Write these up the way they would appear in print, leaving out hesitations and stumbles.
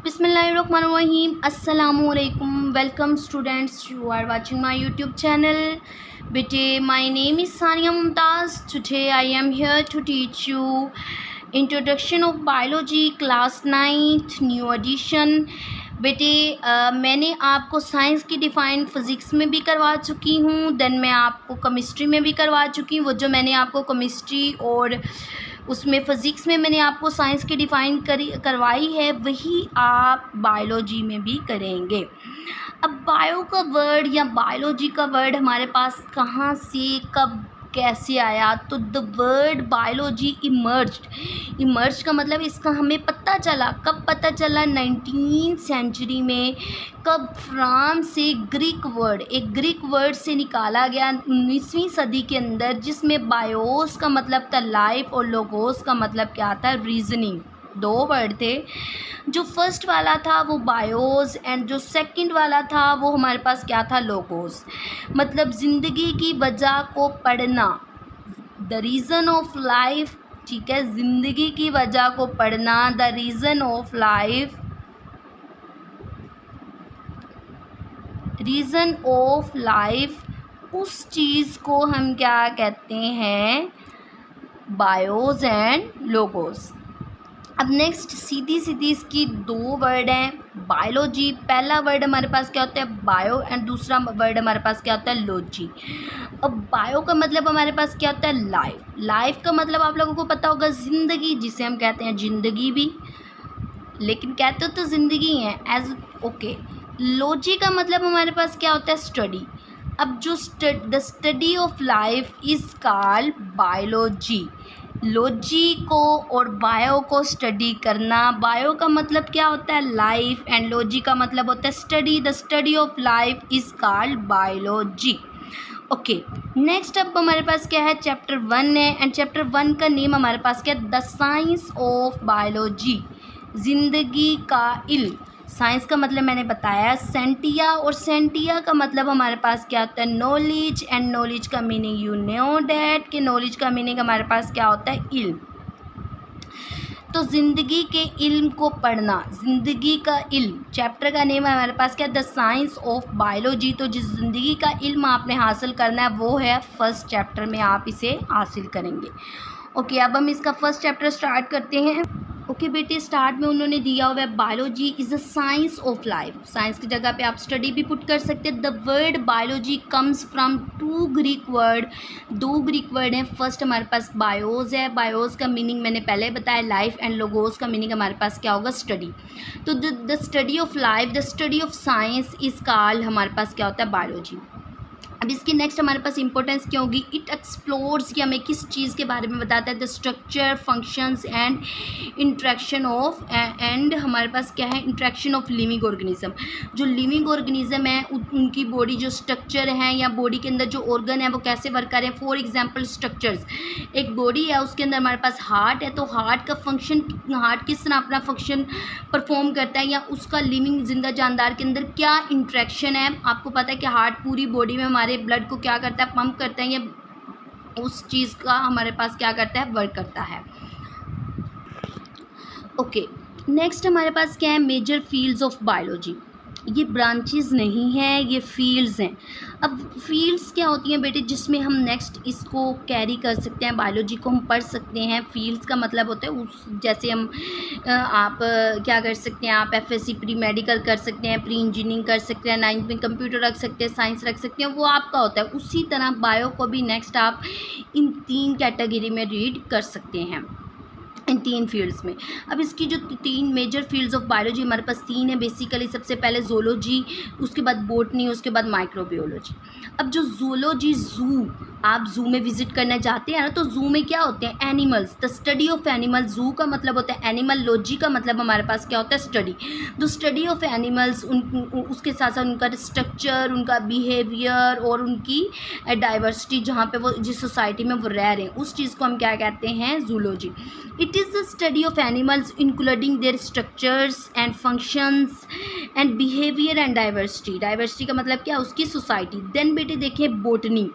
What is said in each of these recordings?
बिस्मिल्लाहिर्रहमानिर्रहीम अस्सलामुअलैकुम welcome students you are watching my YouTube channel बेटे my name is Sania Mumtaz today I am here to teach you introduction of biology class 9th new edition. बेटे मैंने आपको science की define physics में भी करवा चुकी हूँ, देन मैं आपको केमिस्ट्री में भी करवा चुकी हूँ। वो जो मैंने आपको केमिस्ट्री और उसमें फ़िज़िक्स में मैंने आपको साइंस की डिफ़ाइन करवाई है, वही आप बायोलॉजी में भी करेंगे। अब बायो का वर्ड या बायोलॉजी का वर्ड हमारे पास कहाँ से कब कैसे आया, तो द वर्ड बायोलॉजी इमर्ज का मतलब इसका हमें पता चला, कब पता चला 19th सेंचुरी में, कब फ्रांस से एक ग्रीक वर्ड से निकाला गया 19वीं सदी के अंदर, जिसमें बायोस का मतलब था लाइफ और लोगोस का मतलब क्या था, रीजनिंग। दो वर्ड थे, जो फर्स्ट वाला था वो बायोस एंड जो सेकंड वाला था वो हमारे पास क्या था, लोगोस। मतलब ज़िंदगी की वजह को पढ़ना, द रीज़न ऑफ लाइफ, ठीक है, ज़िंदगी की वजह को पढ़ना, the reason of life, reason of life, उस चीज़ को हम क्या कहते हैं, बायोस एंड लोगोस। अब नेक्स्ट सीधी इसकी दो वर्ड हैं, बायोलॉजी, पहला वर्ड हमारे पास क्या होता है, बायो, एंड दूसरा वर्ड हमारे पास क्या होता है, लॉजी। अब बायो का मतलब हमारे पास क्या होता है, लाइफ का मतलब आप लोगों को पता होगा, ज़िंदगी, जिसे हम कहते हैं जिंदगी भी, लेकिन कहते तो ज़िंदगी है एज ओके। लॉजी का मतलब हमारे पास क्या होता है, स्टडी। अब जो the study of life is called biology. Logy को और बायो को स्टडी करना, बायो का मतलब क्या होता है, लाइफ, एंड लॉजी का मतलब होता है study. The study of life is called biology. Okay, next अब हमारे पास क्या है, चैप्टर 1 है, एंड चैप्टर 1 का नेम हमारे पास क्या है, द साइंस ऑफ बायोलॉजी, जिंदगी का इल्म। साइंस का मतलब मैंने बताया सेंटिया, और सेंटिया का मतलब हमारे पास क्या होता है, नॉलेज, एंड नॉलेज का मीनिंग यू नो डैट, कि नॉलेज का मीनिंग हमारे पास क्या होता है, इल्म। तो ज़िंदगी के इल्म को पढ़ना, ज़िंदगी का इल्म, चैप्टर का नेम है हमारे पास क्या, द साइंस ऑफ बायोलॉजी। तो जिस ज़िंदगी का इल्म आपने हासिल करना है वो है फर्स्ट चैप्टर में आप इसे हासिल करेंगे। ओके, अब हम इसका फर्स्ट चैप्टर स्टार्ट करते हैं। ओके बेटे, स्टार्ट में उन्होंने दिया हुआ है biology is a science of life. Science की जगह पे आप स्टडी भी पुट कर सकते हैं। The word biology comes from दो ग्रीक वर्ड हैं। फर्स्ट हमारे पास बायोस है, बायोस का मीनिंग मैंने पहले बताया लाइफ, एंड लोगोस का मीनिंग हमारे पास क्या होगा, स्टडी। तो the study of life, the study of science is called हमारे पास क्या होता है, बायोलॉजी। अब इसकी नेक्स्ट हमारे पास इंपॉर्टेंस क्या होगी, इट एक्सप्लोर्स, कि हमें किस चीज़ के बारे में बताता है, the structure, functions and interaction of, and हमारे पास क्या है, इंट्रैक्शन ऑफ लिविंग ऑर्गेनिज्म। जो लिविंग ऑर्गेनिज्म है उनकी बॉडी जो स्ट्रक्चर है या बॉडी के अंदर जो ऑर्गन है वो कैसे वर्क करें। फॉर एग्जांपल स्ट्रक्चर्स, एक बॉडी है उसके अंदर हमारे पास हार्ट है, तो हार्ट का फंक्शन, हार्ट किस तरह अपना फंक्शन परफॉर्म करता है, या उसका लिविंग जिंदा जानदार के अंदर क्या इंट्रैक्शन है। आपको पता है कि हार्ट पूरी बॉडी में हमारे ब्लड को क्या करता है, पंप करता है, या उस चीज़ का हमारे पास क्या करता है, वर्क करता है। ओके, नेक्स्ट हमारे पास क्या है, मेजर फील्ड्स ऑफ बायोलॉजी। ये ब्रांचेस नहीं हैं, ये फील्ड्स हैं। अब फील्ड्स क्या होती हैं बेटे, जिसमें हम नेक्स्ट इसको कैरी कर सकते हैं, बायोलॉजी को हम पढ़ सकते हैं। फील्ड्स का मतलब होता है उस, जैसे हम आप क्या कर सकते हैं, आप एफएससी प्री मेडिकल कर सकते हैं, प्री इंजीनियरिंग कर सकते हैं, 9th में कंप्यूटर रख सकते हैं, साइंस रख सकते हैं, वो आपका होता है। उसी तरह बायो को भी नेक्स्ट आप इन 3 कैटेगरी में रीड कर सकते हैं, इन 3 फील्ड्स में। अब इसकी जो 3 मेजर फील्ड्स ऑफ बायोलॉजी हमारे पास 3 है बेसिकली। सबसे पहले ज़ूलॉजी, उसके बाद बॉटनी, उसके बाद माइक्रोबायोलॉजी। अब जो ज़ूलॉजी, ज़ू, आप ज़ू में विज़िट करने जाते हैं ना, तो ज़ू में क्या होते हैं, animals, the study of animal. Zoo का मतलब होता है एनिमल, लॉजी का मतलब हमारे पास क्या होता है, study. The study of animals, उसके साथ साथ उनका स्ट्रक्चर, उनका बिहेवियर और उनकी डाइवर्सिटी, जहाँ पे वो जिस सोसाइटी में वो रह रहे हैं, उस चीज़ को हम क्या कहते हैं, zoology. It is the study of animals including there structures and functions and behaviour and diversity. Diversity का मतलब क्या, उसकी सोसाइटी। देन बेटे देखिए बॉटनी।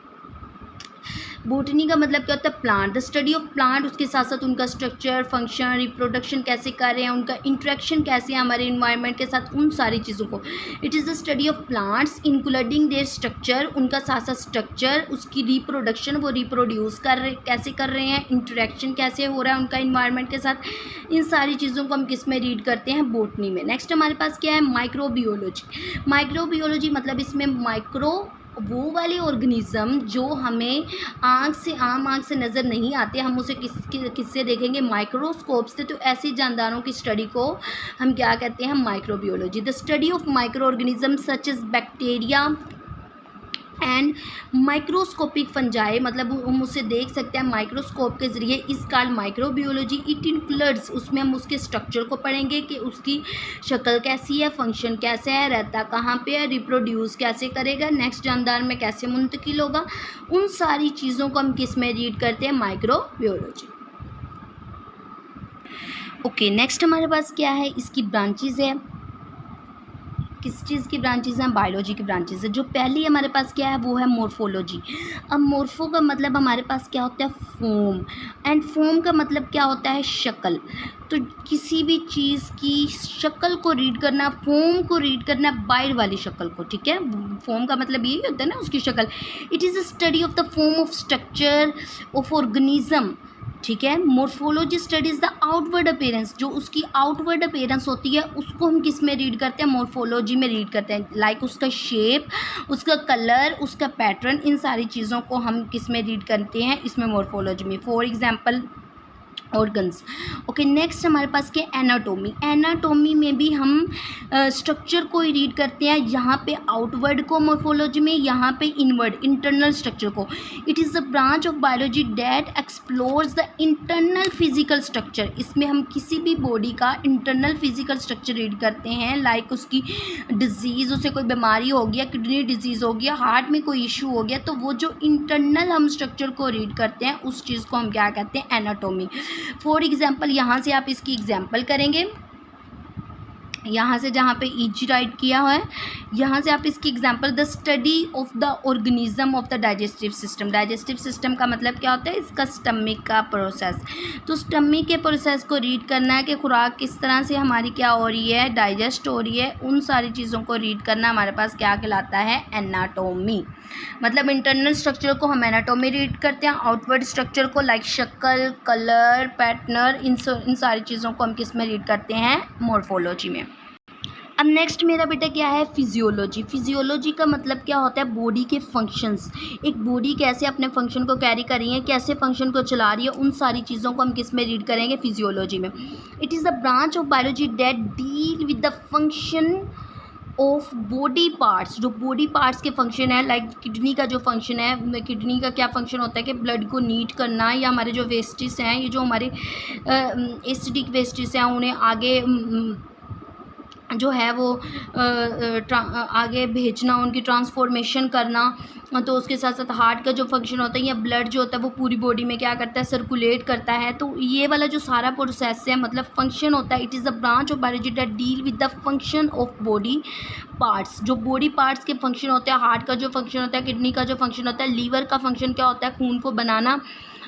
बोटनी का मतलब क्या होता है? Plant, the study of plant, उसके साथ साथ उनका स्ट्रक्चर, फंक्शन, रिप्रोडक्शन कैसे कर रहे हैं, उनका इंट्रैक्शन कैसे है हमारे इन्वायरमेंट के साथ, उन सारी चीज़ों को। It is the study of plants including there structure, उनका साथ साथ स्ट्रक्चर, उसकी रिप्रोडक्शन, वो रिप्रोड्यूस कैसे कर रहे हैं, इंटरेक्शन कैसे हो रहा है उनका इन्वायरमेंट के साथ, इन सारी चीज़ों को हम किस में रीड करते हैं? बोटनी में। नेक्स्ट हमारे पास क्या है? माइक्रोबियोलॉजी। माइक्रोबियोलॉजी मतलब इसमें माइक्रो वो वाले ऑर्गेनिज्म जो हमें आम आँख से नज़र नहीं आते, हम उसे किससे देखेंगे? माइक्रोस्कोप से। तो ऐसे जानदारों की स्टडी को हम क्या कहते हैं? Microbiology. The study of microorganism such as bacteria and microscopic fungi, मतलब हम उसे देख सकते हैं माइक्रोस्कोप के ज़रिए, इस कॉल्ड माइक्रोबियोलॉजी। इट इंक्लूड्स, उसमें हम उसके स्ट्रक्चर को पढ़ेंगे कि उसकी शक्ल कैसी है, फंक्शन कैसे है, रहता कहाँ पे है, रिप्रोड्यूस कैसे करेगा, नेक्स्ट जानदार में कैसे मुंतकिल होगा, उन सारी चीज़ों को हम किस में रीड करते हैं? माइक्रोबियोलॉजी। ओके, नेक्स्ट हमारे पास क्या है? इसकी ब्रांचेज है। किस चीज़ की ब्रांचेज हैं? बायोलॉजी की ब्रांचेज है। जो पहली हमारे पास क्या है? वो है मोर्फोलॉजी। अब मोर्फो का मतलब हमारे पास क्या होता है? फॉर्म, एंड फॉर्म का मतलब क्या होता है? शक्ल। तो किसी भी चीज़ की शक्ल को रीड करना, फॉर्म को रीड करना, बाहर वाली शक्ल को, ठीक है? फॉर्म का मतलब यही होता है ना, उसकी शक्ल। It is a study of the form of structure of organism, ठीक है? Morphology studies the outward appearance, जो उसकी आउटवर्ड अपीयरेंस होती है उसको हम किस में रीड करते हैं? मोर्फोलॉजी में रीड करते हैं। लाइक उसका शेप, उसका कलर, उसका पैटर्न, इन सारी चीज़ों को हम किस में रीड करते हैं? इसमें मोर्फोलॉजी में। For example organs. Okay, next हमारे पास क्या? एनाटोमी। एनाटोमी में भी हम स्ट्रक्चर को ही रीड करते हैं, यहाँ पे आउटवर्ड को मोर्फोलॉजी में, यहाँ पे इनवर्ड, इंटरनल स्ट्रक्चर को। It is the branch of biology that explores the internal physical structure. इसमें हम किसी भी बॉडी का इंटरनल फिजिकल स्ट्रक्चर रीड करते हैं, लाइक उसकी डिजीज़, उसे कोई बीमारी हो गया, किडनी डिजीज़ हो गया, हार्ट में कोई इशू हो गया, तो वो जो इंटरनल हम स्ट्रक्चर को रीड करते हैं उस चीज़ को हम क्या कहते हैं? एनाटोमी। फॉर एग्जाम्पल, यहाँ से आप इसकी एग्जाम्पल करेंगे, यहाँ से जहाँ पे ईजी राइट किया हुआ है, यहाँ से आप इसकी example, the study of the organism of the digestive system. Digestive system का मतलब क्या होता है? इसका स्टमक का प्रोसेस। तो स्टमक के प्रोसेस को रीड करना है कि खुराक किस तरह से हमारी क्या हो रही है? डाइजेस्ट हो रही है। उन सारी चीज़ों को रीड करना हमारे पास क्या कहलाता है? एनाटोमी। मतलब इंटरनल स्ट्रक्चर को हम एनाटोमी रीड करते हैं, आउटवर्ड स्ट्रक्चर को लाइक शक्ल, कलर, पैटर्न, इन सारी चीज़ों को हम किस में रीड करते हैं? मोर्फोलॉजी में। अब नेक्स्ट मेरा बेटा क्या है? फिजियोलॉजी। फिजियोलॉजी का मतलब क्या होता है? बॉडी के फंक्शंस। एक बॉडी कैसे अपने फंक्शन को कैरी कर रही है, कैसे फंक्शन को चला रही है, उन सारी चीज़ों को हम किस में रीड करेंगे? फिजियोलॉजी में। It is the branch of biology that deal with the function of body parts. जो बॉडी पार्ट्स के फंक्शन है, लाइक किडनी का जो फंक्शन है, किडनी का क्या फंक्शन होता है कि ब्लड को नीट करना, या हमारे जो वेस्टिस हैं, ये जो हमारे एसिडिक वेस्टिस हैं, उन्हें आगे जो है वो आगे भेजना, उनकी ट्रांसफॉर्मेशन करना। तो उसके साथ साथ हार्ट का जो फंक्शन होता है, या ब्लड जो होता है वो पूरी बॉडी में क्या करता है? सर्कुलेट करता है। तो ये वाला जो सारा प्रोसेस है, मतलब फंक्शन होता है, it is the branch of biology that deal with the function of body parts. जो बॉडी पार्ट्स के फंक्शन होते हैं, हार्ट का जो फंक्शन होता है, किडनी का जो फंक्शन होता है, लीवर का फंक्शन क्या होता है? खून को बनाना।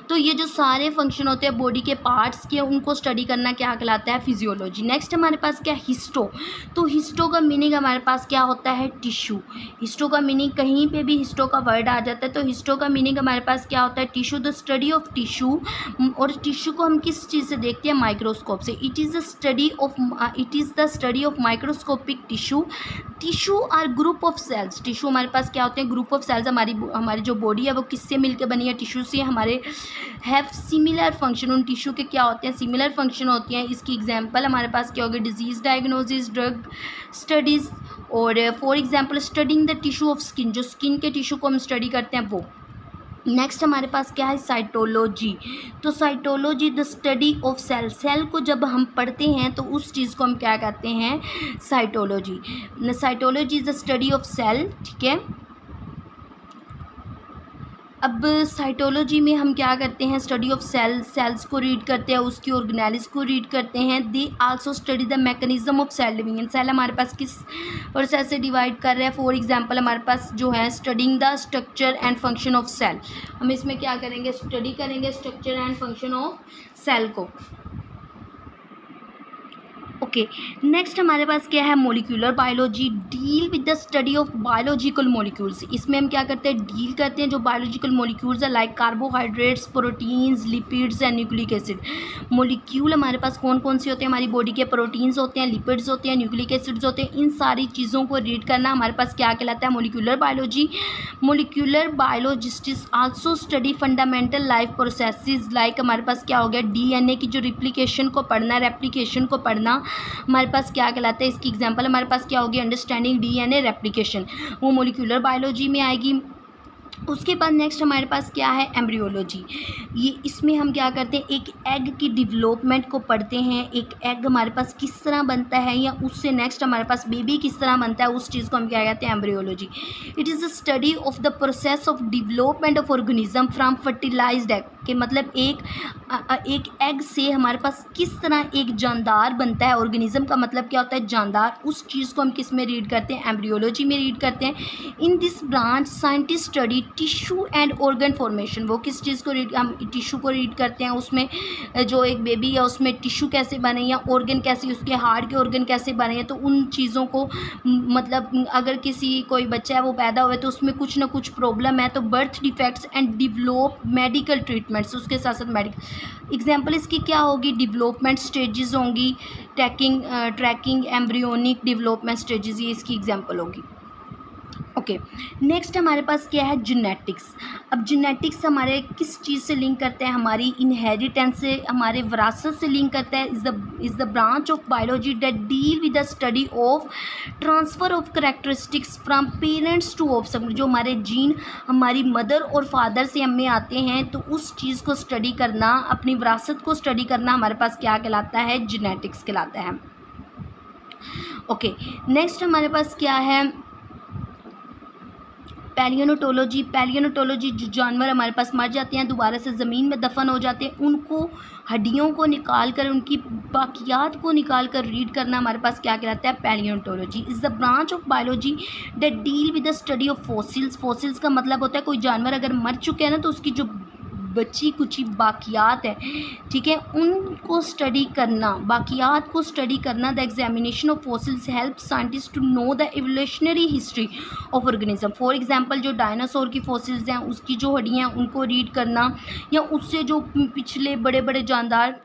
तो ये जो सारे फंक्शन होते हैं बॉडी के पार्ट्स के, उनको स्टडी करना क्या कहलाता है? फिजियोलॉजी। नेक्स्ट हमारे पास क्या? हिस्टो। तो हिस्टो का मीनिंग हमारे पास क्या होता है? टिश्यू। हिस्टो का मीनिंग, कहीं पे भी हिस्टो का वर्ड आ जाता है तो हिस्टो का मीनिंग हमारे पास क्या होता है? Tissue. The study of tissue. और टिश्यू को हम किस चीज़ से देखते हैं? माइक्रोस्कोप से। It is the study of microscopic tissue. Tissue are group of cells. Tissue हमारे पास क्या होते हैं? Group of cells. हमारी जो बॉडी है वो किससे मिलकर बनी है? टिश्यू से। हमारे हैव सिमिलर फंक्शन। उन टिश्यू के क्या होते हैं? सिमिलर फंक्शन होती हैं। इसकी एग्जांपल हमारे पास क्या होगी? डिजीज़ डायग्नोसिस, ड्रग स्टडीज़, और for example studying the tissue of skin. जो स्किन के टिश्यू को हम स्टडी करते हैं वो। नेक्स्ट हमारे पास क्या है? साइटोलॉजी। तो cytology the study of cell. Cell को जब हम पढ़ते हैं तो उस चीज़ को हम क्या कहते हैं? Cytology. Cytology is the study of cell, ठीक है। अब साइटोलॉजी में हम क्या करते हैं, स्टडी ऑफ सेल्स को रीड करते हैं, उसकी ऑर्गेनेलिस को रीड करते हैं। They also study the mechanism of cell division, cell हमारे पास किस प्रोसेस से डिवाइड कर रहे हैं। फॉर एग्जांपल हमारे पास जो है studying the structure and function of cell, हम इसमें क्या करेंगे, स्टडी करेंगे structure and function of cell को। ओके, नेक्स्ट हमारे पास क्या है, molecular biology, deal with the study of biological molecules. इसमें हम क्या करते हैं, डील करते हैं जो बायोलॉजिकल मॉलिक्यूल्स है, like carbohydrates, proteins, lipids and nucleic acid. Molecule हमारे पास कौन कौन से होते हैं, हमारी बॉडी के प्रोटीन्स होते हैं, लिपिड्स होते हैं, न्यूक्लिक एसिड्स होते हैं। इन सारी चीज़ों को रीड करना हमारे पास क्या कहलाता है, molecular biology. Molecular biologists also study fundamental life processes, like हमारे पास क्या हो गया, डीएनए की जो रिप्लिकेशन को पढ़ना, रेप्लिकेशन को पढ़ना हमारे पास क्या कहलाता है। इसकी एग्जांपल हमारे पास क्या होगी, अंडरस्टैंडिंग डीएनए रेप्लिकेशन, वो मोलिकुलर बायोलॉजी में आएगी। उसके बाद नेक्स्ट हमारे पास क्या है, एम्ब्रियोलॉजी। ये इसमें हम क्या करते हैं, एक एग की डेवलपमेंट को पढ़ते हैं। एक एग हमारे पास किस तरह बनता है, या उससे नेक्स्ट हमारे पास बेबी किस तरह बनता है, उस चीज़ को हम क्या कहते हैं, embryology. It is a study of the process of development of organism from fertilised egg, के मतलब एक एग से हमारे पास किस तरह एक जानदार बनता है। ऑर्गेनिज्म का मतलब क्या होता है, जानदार। उस चीज़ को हम किस में रीड करते हैं, एम्ब्रियोलॉजी में रीड करते हैं। In this branch scientist study tissue and organ formation, वो किस चीज़ को रीड, हम टिश्यू को रीड करते हैं। उसमें जो एक बेबी है उसमें टिश्यू कैसे बने, या ऑर्गन कैसे, उसके हार्ट के ऑर्गन कैसे बने, तो उन चीज़ों को मतलब अगर किसी कोई बच्चा है वो पैदा हुआ तो उसमें कुछ ना कुछ प्रॉब्लम है, तो birth defects and develop medical treatments, उसके साथ साथ मेडिकल। एग्जाम्पल इसकी क्या होगी, डिवेलपमेंट स्टेजेस होंगी, ट्रैकिंग एम्ब्रियोनिक डेवलपमेंट स्टेजेस, ये इसकी एग्जाम्पल होगी। ओके, नेक्स्ट हमारे पास क्या है, जेनेटिक्स। अब जेनेटिक्स हमारे किस चीज़ से लिंक करते हैं, हमारी इनहेरिटेंस से, हमारे विरासत से लिंक करता है। Is the branch of biology that deal with the study of transfer of characteristics from parents to offspring, जो हमारे जीन हमारी मदर और फादर से हमें आते हैं, तो उस चीज़ को स्टडी करना, अपनी विरासत को स्टडी करना हमारे पास क्या कहलाता है, जेनेटिक्स कहलाता है। ओके, नेक्स्ट हमारे पास क्या है, पैलियोनोटोलॉजी। पैलियोनोटोलॉजी, जो जानवर हमारे पास मर जाते हैं, दोबारा से ज़मीन में दफन हो जाते हैं, उनको हड्डियों को निकाल कर, उनकी बाकियात को निकाल कर रीड करना हमारे पास क्या कहलाता है, palaeontology. Is the branch of biology that deal with the study of fossils. Fossils का मतलब होता है कोई जानवर अगर मर चुके हैं ना, तो उसकी जो बची कुछ बाकियात है, ठीक है, उनको स्टडी करना, बाकियात को स्टडी करना। The examination of fossils help scientist to know the evolutionary history of organism. For example जो डायनासोर की फॉसिल्स हैं, उसकी जो हड्डियाँ हैं उनको रीड करना, या उससे जो पिछले बड़े बड़े जानदार